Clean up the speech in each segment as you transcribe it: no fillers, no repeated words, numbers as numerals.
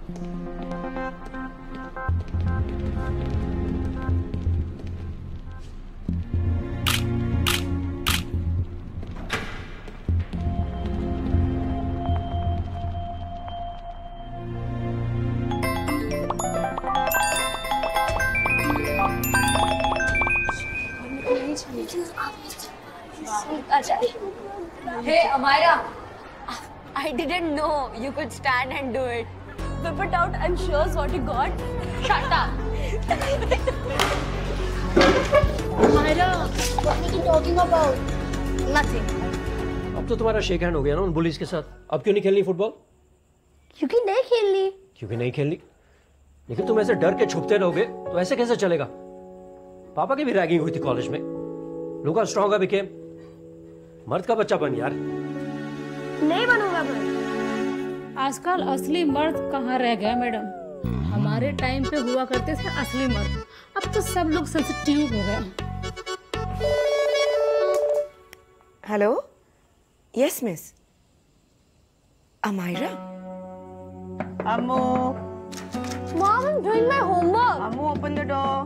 Hey, Amira. I didn't know you could stand and do it. Whip it out and show us what you got. Shut up. Amira, what were you talking about? Nothing. अब तो तुम्हारा shake hand हो गया ना उन bullies के साथ। अब क्यों नहीं खेलनी फुटबॉल? क्योंकि नहीं खेलनी। क्योंकि नहीं खेलनी। लेकिन तुम ऐसे डर के छुपते रहोगे तो ऐसे कैसे चलेगा? पापा की भी रैगिंग हुई थी कॉलेज में। Look how strong I became. मर्द का बच्चा बन यार। नहीं बनूंगा मैं। आजकल असली मर्द कहाँ रह गया मैडम? हमारे टाइम पे हुआ करते थे असली मर्द, अब तो सब लोग सेंसिटिव हो गए। Hello, yes Miss Amayra. Ammu. Mom, I'm doing my homework. Ammu, open the door.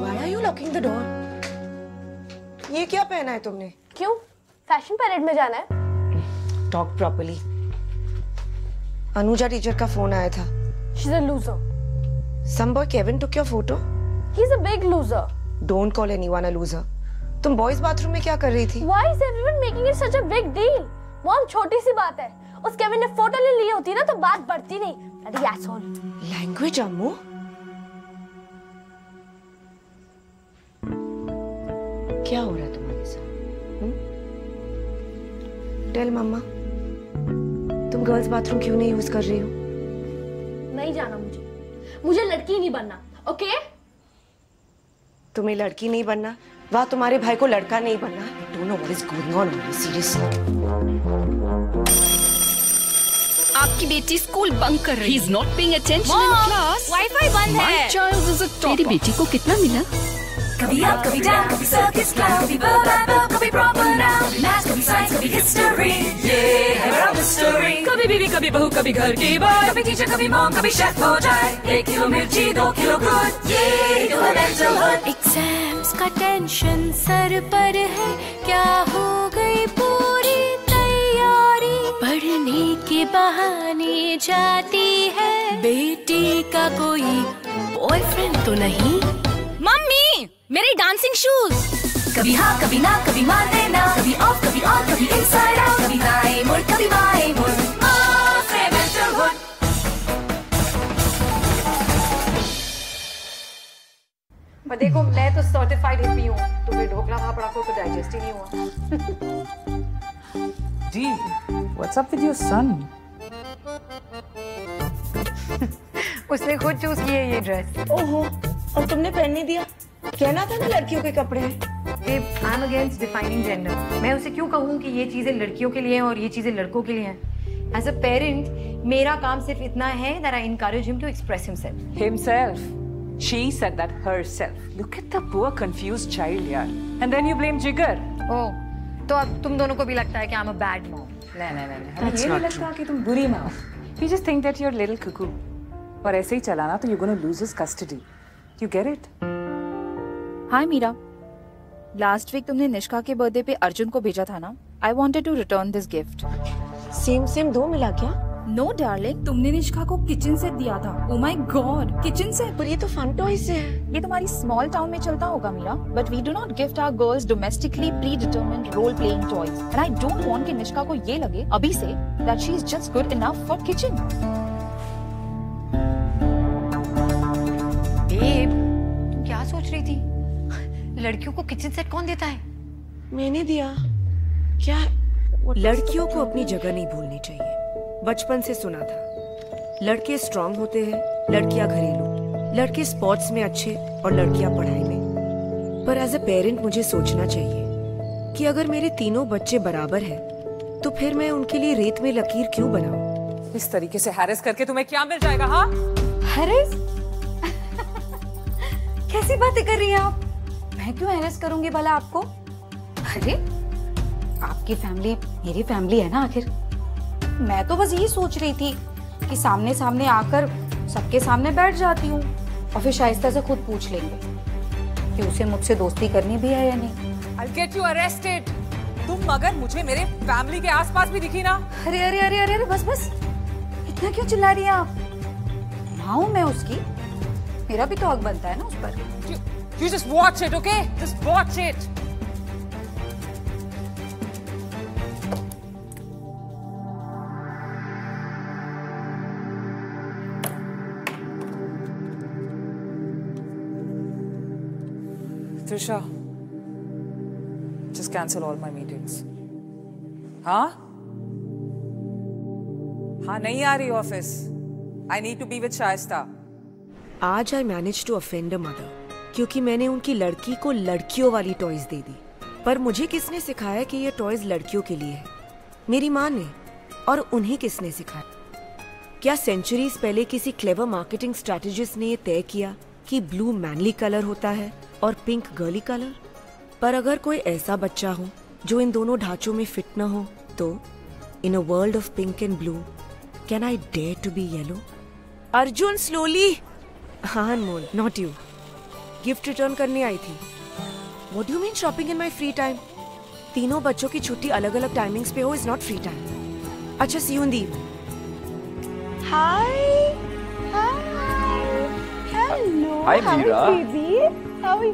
Why are you locking the door? ये क्या पहना है तुमने? क्यों? फैशन परेड में जाना है? Talk properly. अनुजा टीचर का फोन आया था। She's a loser. Some boy Kevin took your photo. He's a big loser. Don't call anyone a loser. तुम बॉयज बाथरूम में क्या कर रही थी? Why is everyone making it such a big deal? Mom, छोटी सी बात है। उस केविन ने फोटो ले ली होती ना तो बात बढ़ती नहीं। Bloody asshole. लैंग्वेज अम्मू। क्या हो रहा है तुम्हारे साथ? टेल मम्मा, तुम गर्ल्स बाथरूम क्यों नहीं यूज कर रही हो? नहीं जाना मुझे लड़की नहीं बनना, ओके? तुम्हें लड़की नहीं बनना? वाह, तुम्हारे भाई को लड़का नहीं बनना? Don't know what is going on, seriously. आपकी बेटी स्कूल बंक कर रही है। He's not paying attention in class. Wifi बंद है। My child is a topper. तेरी बेटी को कितना मिला? कभी अप कभी डाउन, कभी सर्कस क्लाउड, कभी वर्ब, कभी प्रॉपर नाउन, मैथ्स कभी साइंस कभी हिस्ट्री, ये है मेरा मिस्ट्री। कभी बीवी कभी बहू कभी घर की बात, कभी टीचर कभी मॉम कभी शेफ हो जाए। 1 किलो मिर्ची 2 किलो गुड़, ये तो है मेंटल हुड। एग्जाम्स का टेंशन सर पर है, क्या हो गई पूरी तैयारी? पढ़ने के बहाने जाती है, बेटी का कोई बॉयफ्रेंड तो नहीं? मम्मी, मेरे डांसिंग शूज। कभी हाँ कभी ना, कभी मान लेना, कभी ऑफ कभी ऑन, कभी इनसाइड आउट, कभी दाएं मुड़ कभी बाएं मुड़, ऑफ है मेंटल हुड। पर देखो, मैं तो सर्टिफाइड हिप्पी हूँ, तुम्हें ढोकला फाफड़ा को तो डाइजेस्ट ही नहीं हुआ। Dee, what's up with your son? उसने खुद चूज की है ये ड्रेस। ओहो, और तुमने पहनने दिया? कहना था ना लड़कियों के कपड़े हैं। I am against defining gender. मैं उसे क्यों कहूँ कि ये चीजें लड़कियों के लिए हैं और ये चीजें लड़कों के लिए हैं? एज अ पेरेंट, मेरा काम सिर्फ इतना है that I encourage him to express himself. Himself. She said that herself. Look at the poor confused child, yaar. And then you blame Jigar. ओह, तो अब तुम दोनों को भी लगता है कि I'm a bad mom. नहीं, हमें ये नहीं लगता कि तुम बुरी माँ हो. We just think that you're a little cuckoo. और ऐसे ही चलाना तो you're gonna lose his custody. You get it? Hi Meera, last week तुमने निष्का के बर्थडे पे अर्जुन को भेजा था ना? I wanted to return this gift. Same दो मिला क्या? नो डार्लिंग, तुमने निष्का को किचन सेट दिया था। Oh my God, kitchen set! पर ये तो फन टॉय से है। ये तुम्हारी स्मॉल टाउन में चलता होगा Meera, but we do not gift our girls domestically predetermined role playing toys, and I don't want कि निष्का को ये लगे अभी से that she is just good enough for kitchen. Babe, तुम क्या सोच रही थी? लड़कियों को किचन सेट कौन देता है? मैंने दिया। क्या? लड़कियों को अपनी जगह नहीं भूलनी चाहिए। बचपन से सुना था, लड़के स्ट्रांग होते हैं, लड़कियां घरेलू, लड़के स्पोर्ट्स में अच्छे और लड़कियां पढ़ाई में। पर एज अ पेरेंट मुझे सोचना चाहिए कि अगर मेरे तीनों बच्चे बराबर हैं, तो फिर मैं उनके लिए रेत में लकीर क्यों बनाऊं? इस तरीके से हैरेस करके तुम्हें क्या मिल जाएगा? हाँ, हैरेस? कैसी बातें कर रही हैं आप? मैं क्यों हैरेस करूंगी भला आपको? अरे आपकी फैमिली मेरी फैमिली है ना आखिर। मैं तो बस यही सोच रही थी कि सामने सामने आकर सबके सामने बैठ जाती हूँ और फिर शाइस्ता से खुद पूछ लेंगे कि उसे मुझसे दोस्ती करनी भी है या नहीं। I'll get you arrested. तुम अगर मुझे मेरे फैमिली के आसपास भी दिखी ना। अरे अरे अरे अरे बस बस, इतना क्यों चिल्ला रही हैं आप? माँ हूँ मैं उसकी, मेरा भी तो हक बनता है ना उस पर। You just watch it, okay? Just watch it. Trisha, just cancel all my meetings. हाँ? हाँ नहीं आ रही office. I need to be with Shaista. आज I managed to offend a mother क्योंकि मैंने उनकी लड़की को लड़कियों वाली टॉयज दे दी। पर मुझे किसने सिखाया कि ये टॉयज लड़कियों के लिए है? मेरी माँ ने। और उन्हें किसने सिखाया? क्या सेंचुरीज पहले किसी क्लेवर मार्केटिंग स्ट्रैटेजिस्ट ने ये तय किया कि ब्लू मैनली कलर होता है और पिंक गर्ली कलर? पर अगर कोई ऐसा बच्चा हो जो इन दोनों ढांचों में फिट न हो तो in a world of pink and blue can I dare to be yellow? Arjun slowly. हाँ Anmol, not you. Gift return करने आई थी। What do you mean shopping in my free time? तीनों बच्चों की छुट्टी अलग अलग टाइमिंग्स पे हो इज नॉट फ्री टाइम। अच्छा see you in the evening. Hi. Hello. Hi, Meera. How is baby?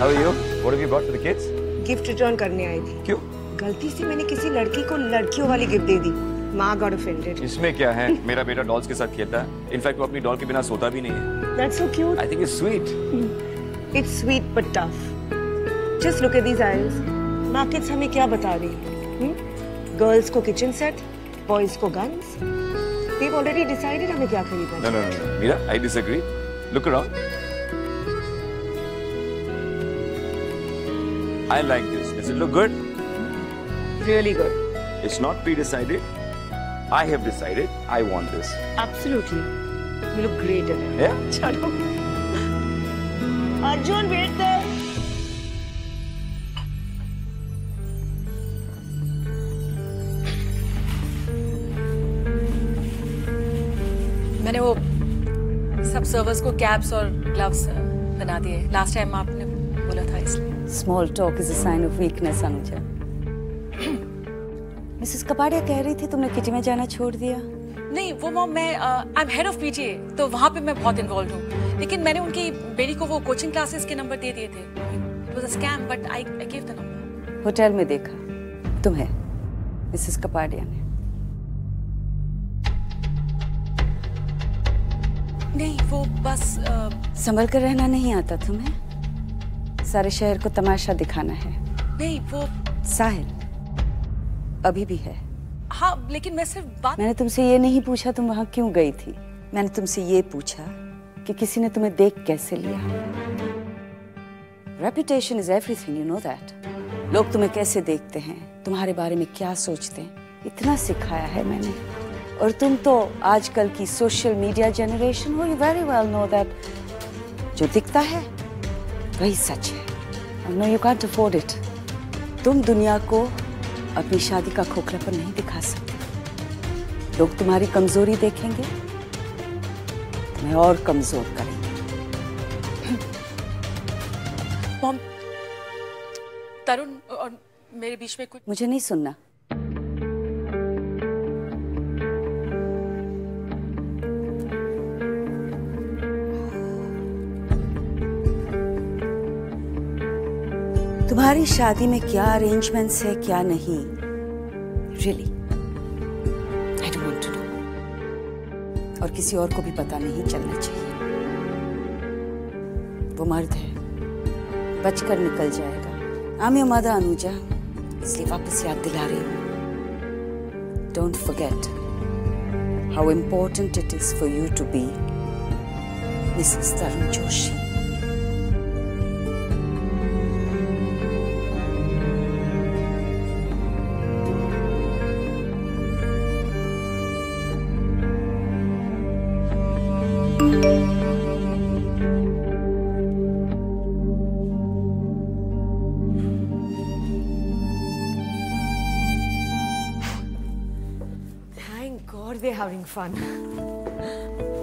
How are you? What have you brought for the kids? Gift return करने आई थी। क्यों? गलती से मैंने किसी लड़की को लड़कियों वाली गिफ्ट दे दी। माँ got offended. इसमें क्या है? मेरा बेटा डॉल्स के साथ खेलता है। इनफैक्ट वो अपनी डॉल के बिना सोता भी नहीं है। That's so cute. I think it's sweet. It's sweet but tough. Just look at these eyes. Markets हमें क्या बता रही है? Girls को kitchen set, boys को guns. They've already decided हमें क्या खरीदना है। No. Meera, I disagree. Look around. I like this. Does it look good? Really good. It's not pre-decided. I have decided I want this. Absolutely. You look great in it. Yeah? चलो. Arjun, wait there. मैंने वो सब servers को caps और gloves बना दिए। Last time आपने बोला था इसलिए। Small talk is a sign of weakness, Anuja. Mrs Kapadia कह रही थी तुमने किटी में जाना छोड़ दिया। नहीं, वो मॉम मैं I am head of PTA, तो वहाँ पे मैं बहुत इन्वॉल्व हूँ। लेकिन मैंने उनकी बेटी को वो कोचिंग क्लासेस के नंबर दे दिए थे। It was a scam but I give the number. Hotel में देखा तुम्हें मिसेस कपाड़िया ने। नहीं, वो बस संभल कर रहना नहीं आता तुम्हें? सारे शहर को तमाशा दिखाना है। नहीं, वो साहिल अभी भी है। हाँ, लेकिन मैं सिर्फ बात। मैंने तुमसे ये नहीं पूछा तुम वहां क्यों गई थी। मैंने तुमसे ये पूछा कि किसी ने तुम्हें देख कैसे लिया। Reputation is everything, you know that. लोग तुम्हें कैसे देखते हैं, तुम्हारे बारे में क्या सोचते हैं, इतना सिखाया है मैंने। और तुम तो आजकल की सोशल मीडिया जनरेशन हो, you very well know that जो दिखता है वही सच है। No, you can't afford it. तुम दुनिया को अपनी शादी का खोखलापन नहीं दिखा सकते। लोग तुम्हारी कमजोरी देखेंगे, तुम्हें और कमजोर करेंगे। मॉम, तरुण और मेरे बीच में कुछ। मुझे नहीं सुनना। तुम्हारी शादी में क्या अरेंजमेंट्स है क्या नहीं, really I don't want to know. और किसी और को भी पता नहीं चलना चाहिए। वो मर्द है, बचकर निकल जाएगा। I am your mother Anuja, इसलिए वापस याद दिला रही हूँ। Don't forget how important it is for you to be Mrs Tarun Joshi. they having fun?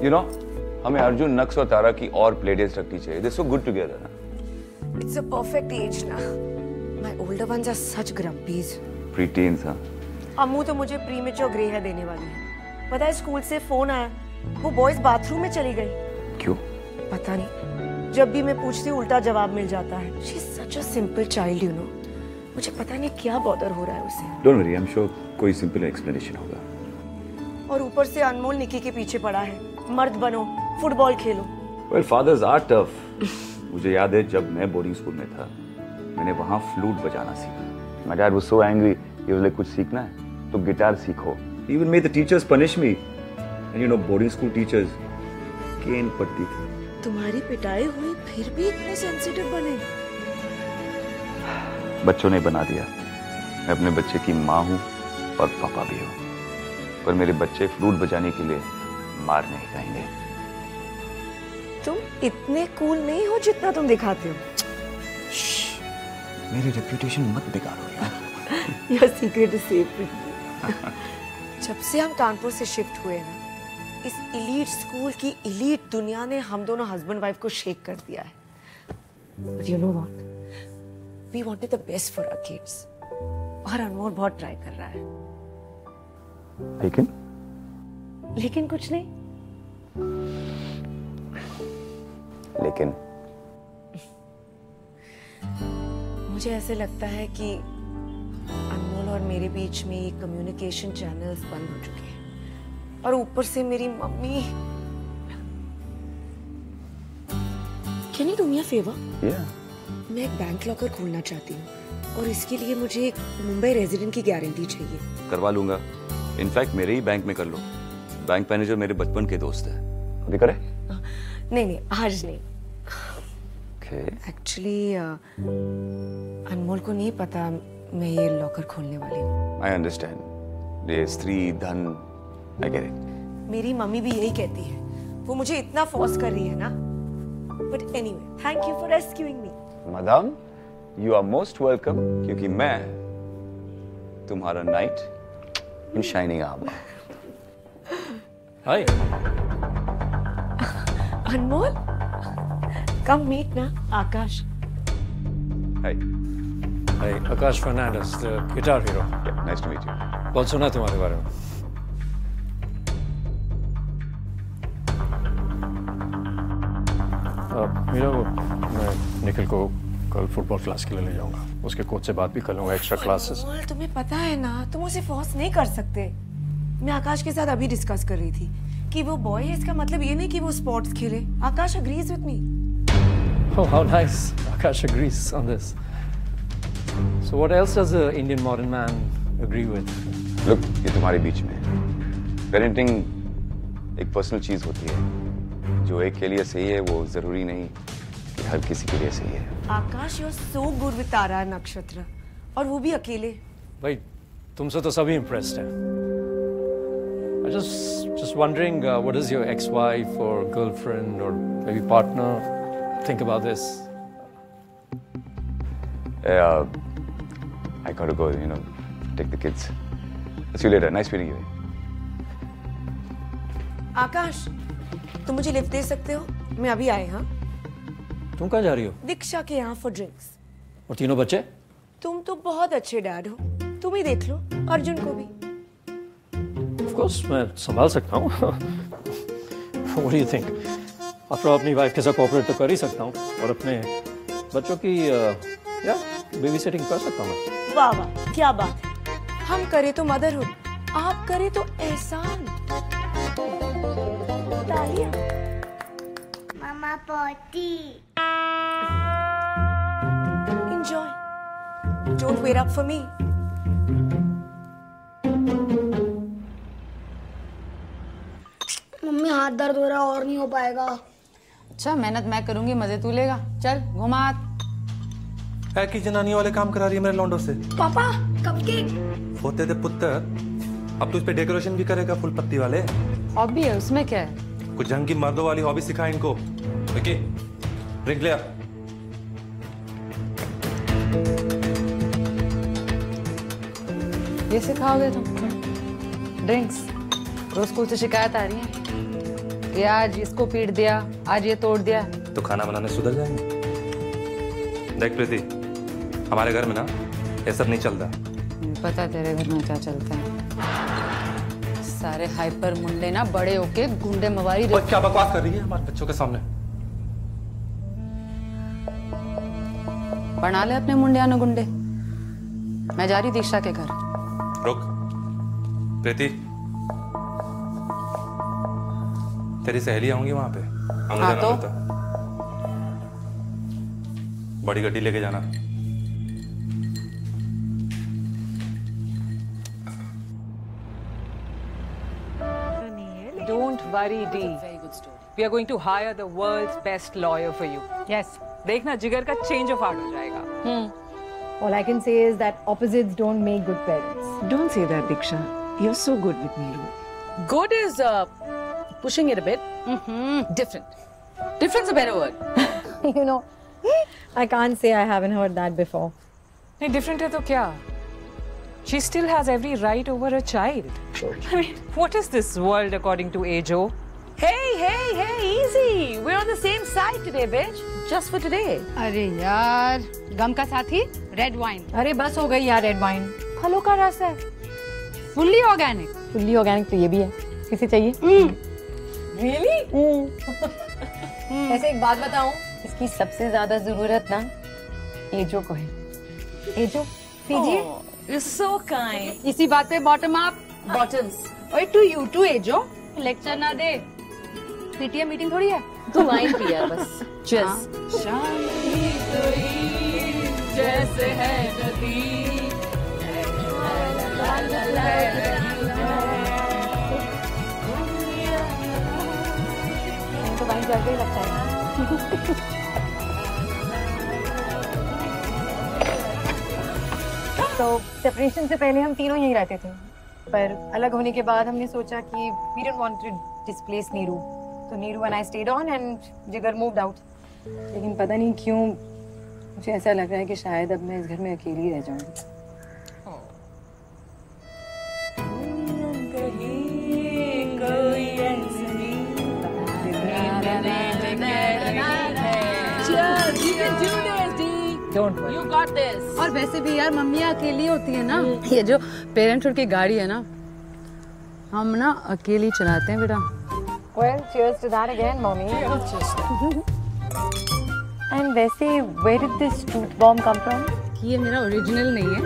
You know, हमें अर्जुन, नक्स और तारा की और प्ले डेज रखनी चाहिए. They're so good together, ना? It's a perfect age ना. My older ones are such grumpies. Preteens, हाँ. अम्मू तो मुझे प्रीमेच्योर ग्रे हेयर देने वाली है. पता है स्कूल से फोन आया, वो बॉयज बाथरूम में चली गई. क्यों? पता नहीं. जब भी मैं पूछती हूँ उल्टा जवाब मिल जाता है. She's such a simple child, you know. मुझे पता नहीं क्या बॉदर हो रहा है उसे. Don't worry, I'm sure कोई सिंपल एक्सप्लेनेशन होगा. और ऊपर से अनमोल निकी के पीछे पड़ा है. मर्द बनो, football Khelo. Well, fathers are tough. मुझे याद है जब मैं बोर्डिंग स्कूल में था, मैंने वहाँ फ्लूट बजाना सीखा. My dad was so angry. He was like, कुछ सीखना है तो गिटार सीखो. He even made the teachers punish me. And you know, boarding school teachers केन पड़ती थी. तुम्हारी पिटाई हुई फिर भी इतने सेंसिटिव बने. बच्चों ने बना दिया. मैं अपने बच्चे की माँ हूँ और पापा भी हूँ. पर मेरे बच्चे फ्लूट बजाने के लिए मार नहीं खाएंगे. तुम इतने कूल नहीं हो जितना तुम दिखाते हो. मेरी रेपुटेशन मत बिगाड़ो यार. Your secret is safe with me. जब से हम कानपुर से शिफ्ट हुए ना, इस इलीट स्कूल की इलीट दुनिया ने हम दोनों हस्बैंड वाइफ को शेक कर दिया है. But you know what? We wanted the best for our kids. और अनमोल बहुत ट्राई कर रहा है. लेकिन कुछ नहीं. लेकिन मुझे ऐसे लगता है कि अनमोल और मेरे बीच में ये कम्युनिकेशन चैनल्स बंद हो चुके हैं. और ऊपर से मेरी mummy. Can you do me a favor? Yeah. मैं एक बैंक लॉकर खोलना चाहती हूँ और इसके लिए मुझे एक मुंबई रेजिडेंट की गारंटी चाहिए. करवा लूंगा. इनफैक्ट मेरे ही बैंक में कर लो. बैंक मैनेजर मेरे बचपन के दोस्त है. अभी करे? नहीं आज नहीं. Okay. एक्चुअली अनमोल को नहीं पता मैं ये लॉकर खोलने वाली हूँ. I understand. ये स्त्री धन. I get it. मेरी मम्मी भी यही कहती है. वो मुझे इतना फोर्स कर रही है ना. But anyway, thank you for rescuing me. Madam, you are most welcome. क्योंकि मैं तुम्हारा knight in shining armor. Hi. Anmol, come meet ना आकाश. Hi. Hi, Akash Fernandez, the guitar hero. Yeah, nice to meet you. बहुत सुना तुम्हारे बारे में. मीरा, मैं निखिल को कल फुटबॉल क्लास के लिए ले जाऊंगा. उसके कोच से बात भी कर लूंगा. Extra classes. तुम्हें पता है ना, तुम उसे फोर्स नहीं कर सकते. मैं आकाश के साथ अभी डिस्कस कर रही थी कि वो बॉय है. इसका मतलब ये नहीं कि वो स्पोर्ट्स खेले. आकाश agrees with me. Oh, how nice. Akash agrees on this. So what else does an Indian modern man agree with? Look, ये तुम्हारे बीच में. Parenting एक पर्सनल चीज होती है. जो एक के लिए सही है वो जरूरी नहीं कि हर किसी के लिए सही है. आकाश, you're so good with तारा नक्षत्र. और वो भी अकेले. भाई, तुमसे तो सभी impressed हैं. I just wondering, what does your ex-wife or girlfriend or maybe partner think about this? I gotta go, you know, take the kids. See you later. Nice meeting you. आकाश, तुम मुझे लिफ्ट दे सकते हो? मैं अभी आई. हाँ. तुम कहाँ जा रही हो? दीक्षा के यहाँ for drinks. और तीनों बच्चे? तुम तो बहुत अच्छे डैड हो. तुम ही देख लो अर्जुन को भी. Of course, मैं संभाल सकता हूँ. What do you think? After all, अपनी वाइफ के साथ कोऑपरेट तो कर ही सकता हूँ और अपने बच्चों की बेबी सेटिंग कर सकता हूँ. वाह वाह, क्या बात है. हम करे तो मदरहुड, आप करे तो एहसान. तालियां. मामा पोटी. Enjoy. Don't wait up for me. Mummy हाथ दर्द हो रहा है और नहीं हो पाएगा. अच्छा, मेहनत मैं करूंगी, मजे तू लेगा. चल घुमा. है कि जनानी वाले काम करा रही है मेरे लौंडों से. पापा कपकेक होते थे पुत्र. अब तो इस पे डेकोरेशन भी करेगा फुल पत्ती वाले. हॉबी है, उसमें क्या है. कुछ ढंग की मर्दों वाली हॉबी सिखा इनको. ओके, ड्रिंक ले आ. ये सिखाओगे तुम? ड्रिंक्स. रोज स्कूल से शिकायत आ रही है कि आज इसको पीट दिया, आज ये तोड़ दिया। तो खाना बनाने सुधर जाएंगे। देख प्रीति, हमारे घर में ना ये सब नहीं चलता। पता तेरे घर में क्या चलता है। सारे हाइपर मुंडे ना बड़े होके गुंडे मवारी। और क्या बकवास कर रही है हमारे बच्चों के सामने। बना ले अपने मुंडियानो गुंडे। मैं जा रही दीक्षा के घर। रुक प्रीति, तेरी सहेलियां होंगी वहां पे। हाँ तो बड़ी गड्डी लेके जाना। Don't worry, Dee. Very good story. We are going to hire the world's best lawyer for you. Yes. देखना जिगर का change of heart हो जाएगा. All I can say is that opposites don't make good parents. Don't say that, Diksha. You're so good with Neeru. Good is pushing it a bit. Different. Different's a better word. You know, I can't say I haven't heard that before. नहीं different है तो क्या? She still has every right over a child. I mean, what is this world according to Ajo? Hey, easy. We're on the same side today, bitch. Just for today. अरे यार, गम का साथी red wine. अरे बस हो गई यार red wine. फलों का रस है, फुल्ली ऑर्गेनिक। फुल्ली ऑर्गेनिक तो ये भी है। किसे चाहिए? Really? ऐसे एक बात बताऊं, इसकी सबसे ज्यादा जरूरत ना एजो को है। एजो, पीजिए। You're so kind. इसी बात पे बॉटम अप Bottoms. ओए टू यू टू एजो लेक्चर ना दे। पीटीएम मीटिंग थोड़ी है। तू वाइन पिया बस। Cheers. जैसे है नदी। तो वाइन जल ही लगता है। तो सेपरेशन से पहले हम तीनों यहीं रहते थे, पर अलग होने के बाद हमने सोचा कि we didn't want to displace Neeru, तो Neeru and I stayed on and जिगर moved out। लेकिन पता नहीं क्यों मुझे ऐसा लग रहा है कि शायद अब मैं इस घर में अकेली रह जाऊंगी। Don't worry. You got this. और वैसे भी यार मम्मियाँ अकेली होती है ना। ये जो पेरेंटहुड की गाड़ी है ना, हम ना अकेली चलाते हैं बेटा। Well, cheers to that again, mommy. And वैसे where did this truth bomb come from? ये मेरा ओरिजिनल नहीं है,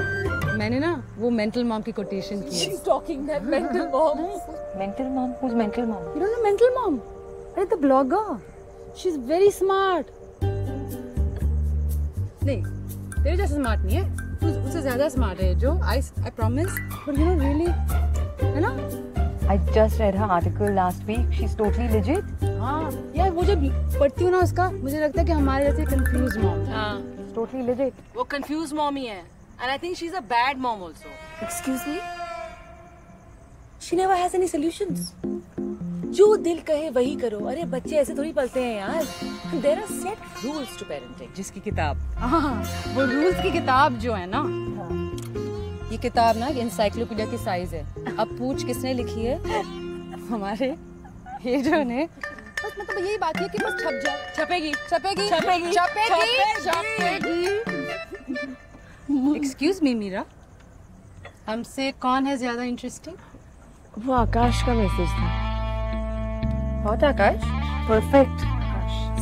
मैंने ना वो मेंटल मॉम की कोटेशन की है। She's talking that mental mom. Mental mom? Who's mental mom? You don't know mental mom? अरे the blogger. She's very smart. नहीं, तेरे जैसे स्मार्ट नहीं है, तू उससे ज़्यादा स्मार्ट है जो I promise, but you know really, है ना? I just read her article last week. She's totally legit. हाँ, यार वो जब पढ़ती हूँ ना उसका, मुझे लगता है कि हमारे जैसे confused mom। हाँ, she's totally legit. वो confused mom ही है, and I think she's a bad mom also. Excuse me? She never has any solutions. जो दिल कहे वही करो। अरे बच्चे ऐसे थोड़ी पलते हैं यार। There are set rules to parenting. जिसकी किताब। हाँ, वो रूल्स की किताब जो है ना, ये किताब ना इंसाइक्लोपीडिया की साइज है। अब पूछ किसने लिखी है? हमारे हेडर ने। बस मतलब यही बात है कि बस छप जाए। छपेगी, छपेगी, छपेगी, छपेगी, छपेगी। Excuse me, Meera. हमसे कौन है ज्यादा इंटरेस्टिंग? वो आकाश का मैसेज था। What Akash? Perfect.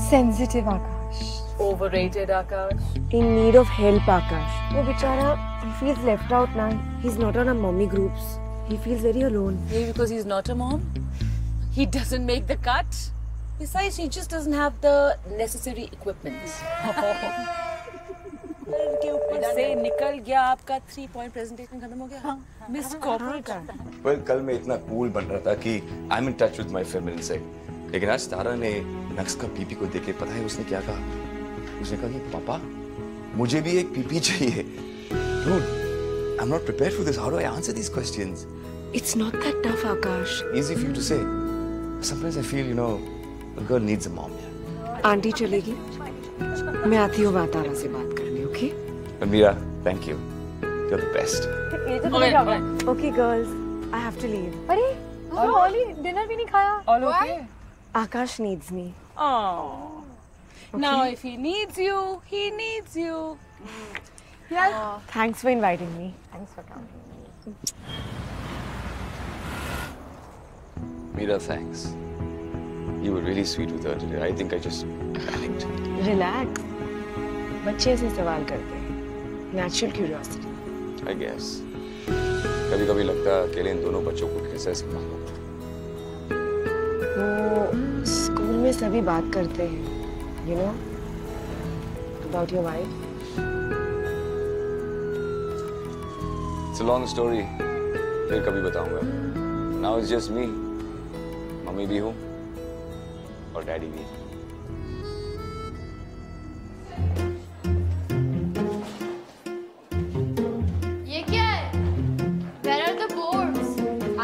Sensitive Akash. Overrated Akash. In need of help Akash. वो बेचारा, he feels left out now. He's not on our mommy groups. He feels very alone. Maybe because he's not a mom. He doesn't make the cut. Besides, he just doesn't have the necessary equipment. के ऊपर से निकल गया आपका 3-point presentation खत्म हो गया। Miss corporate. Well, कल मैं इतना कूल बन रहा था कि I'm in touch with my feminine side. लेकिन आज तारा ने नक्स का पीपी को देख के पता है उसने क्या कहा? उसने कहा कि पापा मुझे भी एक पीपी चाहिए। Dude, I'm not prepared for this. How do I answer these questions? It's not that tough Akash. Easy for you to say. Sometimes I feel, you know, a girl needs a mom. Aunty चलेगी? मैं आती हूँ तारा से बात करने, okay? Mira, thank you. You're the best. Okay girls, I have to leave. अरे ओली dinner भी नहीं खाया। All okay? Akash needs me. Oh. Now if he needs you, he needs you. Yeah. Thanks for inviting me. Thanks for coming. Meera, thanks. You were really sweet with her today. I think I just panicked. Relax. बच्चे ऐसे सवाल करते हैं. Natural curiosity. I guess. कभी-कभी लगता है अकेले इन दोनों बच्चों को कैसे संभालूं। वो स्कूल में सभी बात करते हैं. You know about your wife. It's a long story. फिर कभी बताऊंगा. Now it's just me. Mummy भी हूँ और डैडी भी. ये क्या है? Where are the boards?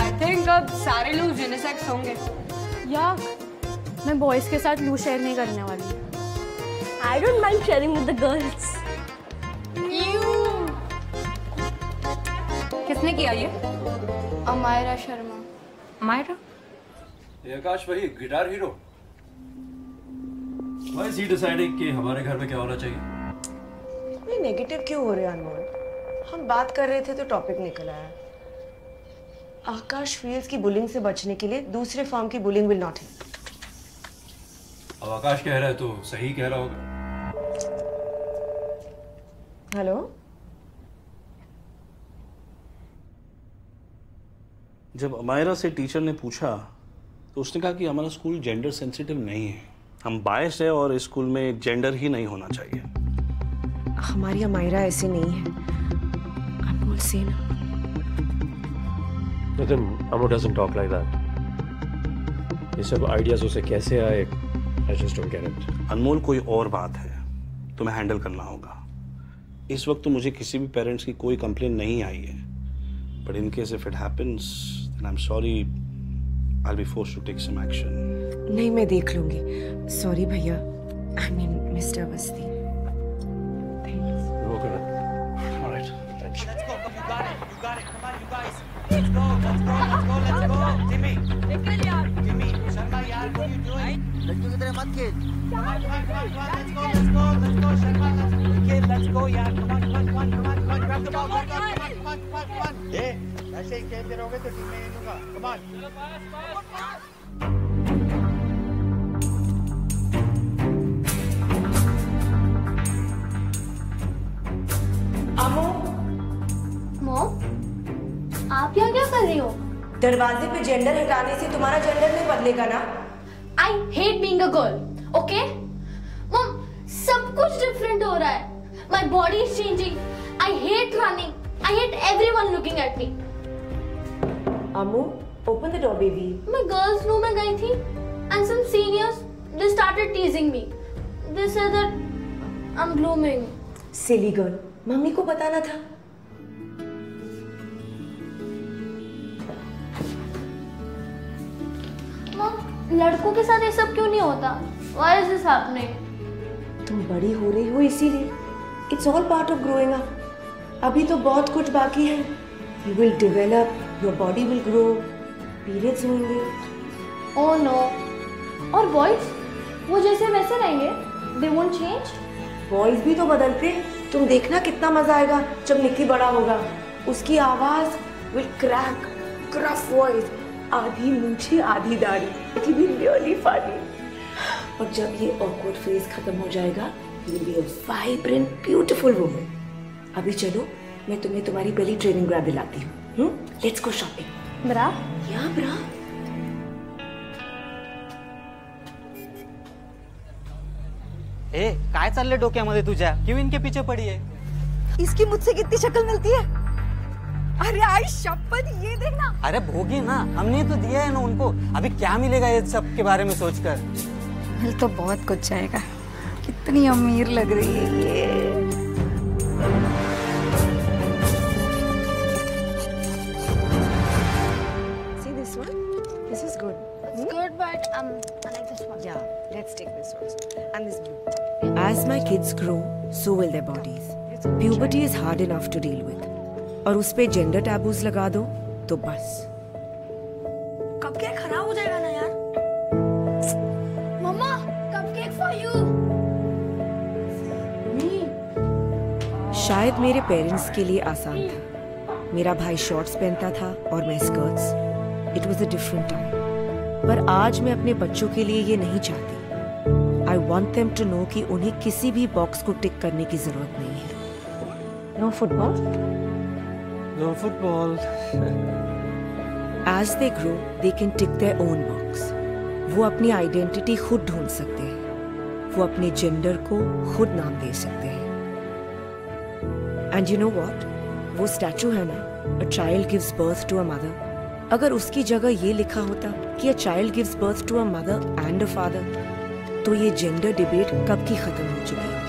I think अब सारे लोग यूनिसेक्स होंगे। याक, मैं बॉयज के साथ लू शेयर नहीं करने वाली। I don't mind sharing with the girls. किसने किया ये? अमायरा शर्मा। अमायरा? ये आकाश वही guitar hero. Why is he deciding कि हमारे घर में क्या होना चाहिए? नहीं नेगेटिव क्यों हो रहे हैं अनमोल? हम बात कर रहे थे तो टॉपिक निकल आया. आकाश फील्स की बुलिंग से बचने के लिए दूसरे फॉर्म की बुलिंग विल नॉट हेल्प. अब आकाश कह रहा है तो सही कह रहा होगा. हेलो. जब अमायरा से टीचर ने पूछा तो उसने कहा कि हमारा स्कूल जेंडर सेंसिटिव नहीं है. हम बायस्ड है और इस स्कूल में जेंडर ही नहीं होना चाहिए. हमारी अमायरा ऐसे नहीं है. अनमोल से ना. लेकिन Amo doesn't talk like that. ये सब आइडियाज उसे कैसे आए? I just don't get it. अनमोल कोई और बात है, तुम्हें हैंडल करना होगा. इस वक्त तो मुझे किसी भी पेरेंट्स की कोई कंप्लेन नहीं आई है. But in case if it happens, then I'm sorry. I'll be forced to take some action. नहीं मैं देख लूंगी. सॉरी भैया. I mean mister Awasthi. वो कर रहा. All right. Thanks. Let's go. You got it. You got it. Come on, you guys. Let's go. Let's go. Let's go. Let's go. Jimmy. निकल यार. Jimmy. Sharma यार. What are you doing? लड़कियों की तरह मत खेल. Come on, come on, come on, come on. Let's go. Let's go. Let's go. Sharma. Let's kid. Let's go यार. Come on, come on, come on, come on, come on. Grab the ball. Come on, come on, come on, come on, come on. ये ऐसे ही खेलते रहोगे तो team में नहीं दूंगा. Come on. चलो पास, पास, पास. अमो. मॉम, आप यहाँ क्या कर रही हो? दरवाजे पे जेंडर हटाने से तुम्हारा जेंडर नहीं बदलेगा ना? I hate being a girl, okay? Mom, सब कुछ डिफरेंट हो रहा है. My body is changing. I hate running. I hate everyone looking at me. Amo, open the door, baby. मैं girls' room में गई थी, and some seniors they started teasing me. They said that I'm blooming. Silly girl. Mummy को बताना था. Mom, लड़कों के साथ ये सब क्यों नहीं होता? Why is this happening? तुम बड़ी हो रही हो इसीलिए. It's all part of growing up. अभी तो बहुत कुछ बाकी है. You will develop, your body will grow, periods होंगे. Oh no. और boys? वो जैसे वैसे रहेंगे? They won't change? Boys भी तो बदलते. तुम देखना कितना मजा आएगा जब निक्की बड़ा होगा. उसकी आवाज will crack, gruff voice, आधी मूंछें आधी दाढ़ी. It will be really funny. और जब ये awkward phase खत्म हो जाएगा, you will be a vibrant, beautiful woman. अभी चलो, मैं तुम्हें तुम्हारी पहली ट्रेनिंग ब्रा दिलाती हूँ. Let's go shopping. ब्रा? या ब्रा. ए, काय चाललंय डोक्यामध्ये तुझ्या? क्यों इनके पीछे पड़ी है? इसकी मुझसे कितनी शक्ल मिलती है? अरे आई शपथ, ये देखना. अरे भोगी ना, हमने तो दिया है ना उनको. अभी क्या मिलेगा ये सब के बारे में सोचकर? मिल तो बहुत कुछ जाएगा. कितनी अमीर लग रही है ये. See this one? This is good. It's good, but I like this one. Yeah, let's take this one. And this blue. As my kids grow, so will their bodies. Puberty is hard enough to deal with. और उस पे gender taboos लगा दो तो बस cupcake खराब हो जाएगा ना यार। मम्मा कपकेक फॉर यू। शायद मेरे पेरेंट्स के लिए आसान था। मेरा भाई शॉर्ट्स पहनता था और मैं skirts. It was a different time. पर आज मैं अपने बच्चों के लिए ये नहीं चाहती। I want them to know कि उन्हें किसी भी बॉक्स को टिक करने की जरूरत नहीं है। Know football? Know football. As they grow, they can tick their own box. वो अपनी आइडेंटिटी खुद ढूंढ सकते हैं। वो अपने जेंडर को खुद नाम दे सकते हैं। And you know what? वो स्टैचू है ना, a child gives birth to a mother. अगर उसकी जगह ये लिखा होता कि a child gives birth to a mother and a father, तो ये जेंडर डिबेट कब की खत्म हो चुकी होती।